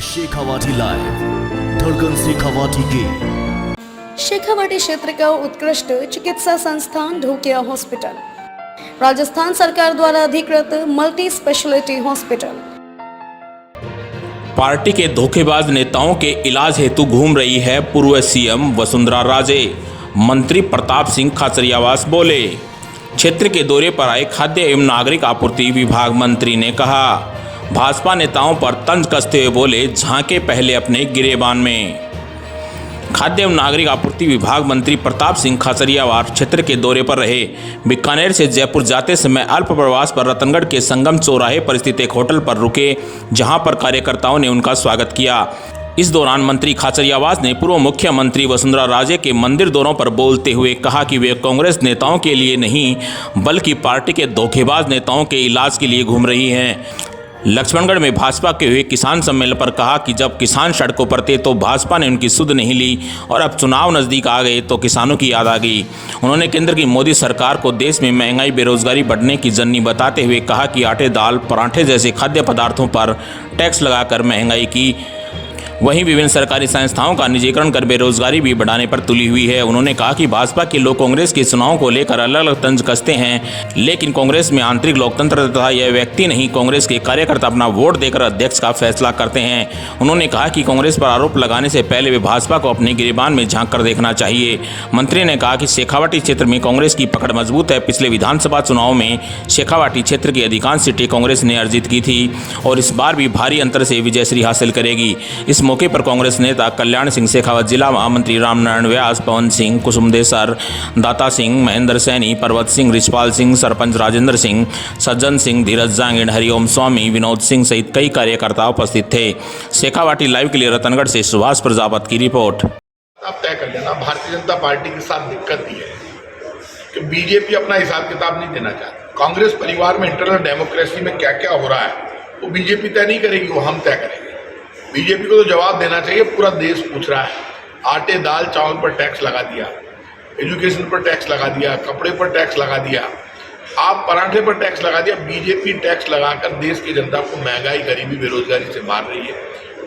Shekhawati live, धड़कन शेखावाटी की। शेखावाटी क्षेत्र का उत्कृष्ट चिकित्सा संस्थान ढोकिया हॉस्पिटल, राजस्थान सरकार द्वारा अधिकृत मल्टी स्पेशलिटी हॉस्पिटल। पार्टी के धोखेबाज नेताओं के इलाज हेतु घूम रही है पूर्व सीएम वसुंधरा राजे। मंत्री प्रताप सिंह खाचरियावास बोले। क्षेत्र के दौरे पर आए खाद्य एवं नागरिक आपूर्ति विभाग मंत्री ने कहा, भाजपा नेताओं पर तंज कसते हुए बोले, झांके पहले अपने गिरेबान में। खाद्य एवं नागरिक आपूर्ति विभाग मंत्री प्रताप सिंह खाचरियावास क्षेत्र के दौरे पर रहे। बीकानेर से जयपुर जाते समय अल्प प्रवास पर रतनगढ़ के संगम चौराहे पर स्थित एक होटल पर रुके, जहां पर कार्यकर्ताओं ने उनका स्वागत किया। इस दौरान मंत्री खाचरियावास ने पूर्व मुख्यमंत्री वसुंधरा राजे के मंदिर दौरों पर बोलते हुए कहा कि वे कांग्रेस नेताओं के लिए नहीं बल्कि पार्टी के धोखेबाज नेताओं के इलाज के लिए घूम रही हैं। लक्ष्मणगढ़ में भाजपा के हुए किसान सम्मेलन पर कहा कि जब किसान सड़कों पर थे तो भाजपा ने उनकी सुध नहीं ली और अब चुनाव नज़दीक आ गए तो किसानों की याद आ गई। उन्होंने केंद्र की मोदी सरकार को देश में महंगाई बेरोजगारी बढ़ने की जननी बताते हुए कहा कि आटे, दाल, पराठे जैसे खाद्य पदार्थों पर टैक्स लगाकर महंगाई की। वहीं विभिन्न सरकारी संस्थाओं का निजीकरण कर बेरोजगारी भी बढ़ाने पर तुली हुई है। उन्होंने कहा कि भाजपा के लोग कांग्रेस के चुनाव को लेकर अलग अलग तंज कसते हैं, लेकिन कांग्रेस में आंतरिक लोकतंत्र तथा यह व्यक्ति नहीं, कांग्रेस के कार्यकर्ता अपना वोट देकर अध्यक्ष का फैसला करते हैं। उन्होंने कहा कि कांग्रेस पर आरोप लगाने से पहले वे भाजपा को अपने गिरेबान में झांक कर देखना चाहिए। मंत्री ने कहा कि शेखावाटी क्षेत्र में कांग्रेस की पकड़ मजबूत है। पिछले विधानसभा चुनाव में शेखावाटी क्षेत्र की अधिकांश सीटें कांग्रेस ने अर्जित की थी और इस बार भी भारी अंतर से विजयश्री हासिल करेगी। इस मौके पर कांग्रेस नेता कल्याण सिंह शेखावत, जिला महामंत्री रामनारायण व्यास, पवन सिंह, कुसुम देसर, दाता सिंह, महेंद्र सैनी, पर्वत सिंह, रिचपाल सिंह, सरपंच राजेंद्र सिंह, सज्जन सिंह, धीरज जांगिड़, हरिओम स्वामी, विनोद सिंह सहित कई कार्यकर्ता उपस्थित थे। शेखावाटी लाइव के लिए रतनगढ़ से सुभाष प्रजापत की रिपोर्ट। आप तय कर लेना, भारतीय जनता पार्टी के साथ दिक्कत ये है कि बीजेपी अपना हिसाब किताब नहीं देना चाहती। कांग्रेस परिवार में इंटरनल डेमोक्रेसी में क्या क्या हो रहा है वो बीजेपी तय नहीं करेगी, वो हम तय करेंगे। बीजेपी को तो जवाब देना चाहिए, पूरा देश पूछ रहा है। आटे, दाल, चावल पर टैक्स लगा दिया, एजुकेशन पर टैक्स लगा दिया, कपड़े पर टैक्स लगा दिया, आप पराठे पर टैक्स लगा दिया। बीजेपी टैक्स लगाकर देश की जनता को महंगाई, गरीबी, बेरोजगारी से मार रही है।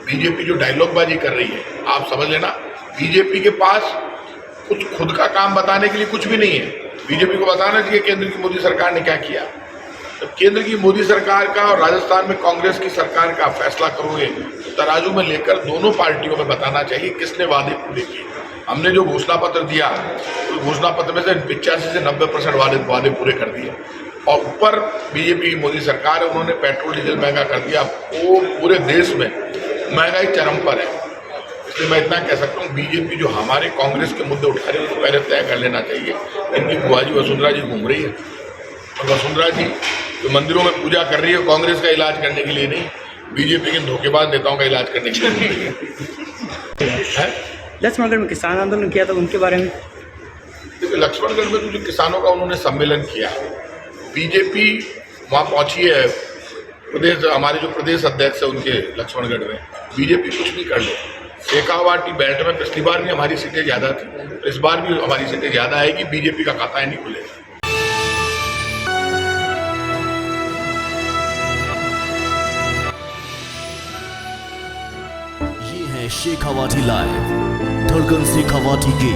बीजेपी जो डायलॉगबाजी कर रही है, आप समझ लेना, बीजेपी के पास कुछ खुद का काम बताने के लिए कुछ भी नहीं है। बीजेपी को बताना चाहिए केंद्र की मोदी सरकार ने क्या किया। तो केंद्र की मोदी सरकार का और राजस्थान में कांग्रेस की सरकार का फैसला करोगे, तराजू में लेकर दोनों पार्टियों में बताना चाहिए किसने वादे पूरे किए। हमने जो घोषणा पत्र दिया, तो घोषणा पत्र में से 85 से 90% वादे पूरे कर दिए। और ऊपर बीजेपी की मोदी सरकार है, उन्होंने पेट्रोल डीजल महंगा कर दिया। वो पूरे देश में महंगाई चरम पर है। इसलिए मैं इतना कह सकता हूँ, बीजेपी जो हमारे कांग्रेस के मुद्दे उठा रही है उसको पहले तय कर लेना चाहिए। इनकी बुआ जी वसुंधरा जी घूम रही है और वसुंधरा जी जो मंदिरों में पूजा कर रही है कांग्रेस का इलाज करने के लिए नहीं, बीजेपी के धोखेबाज नेताओं का इलाज करने के लिए है। लक्ष्मणगढ़ में किसान आंदोलन किया था, उनके बारे में देखिए, लक्ष्मणगढ़ में जो किसानों का उन्होंने सम्मेलन किया, बीजेपी वहाँ पहुँची है। प्रदेश, हमारे जो प्रदेश अध्यक्ष है उनके लक्ष्मणगढ़ में, बीजेपी कुछ भी कर ले। शेखावाटी बेल्ट में पिछली बार भी हमारी सीटें ज़्यादा थी, इस बार भी हमारी सीटें ज़्यादा आएगी। बीजेपी का खाता ही नहीं खुलेगा। शेखावाटी लाइव, धड़कन शेखावाटी की।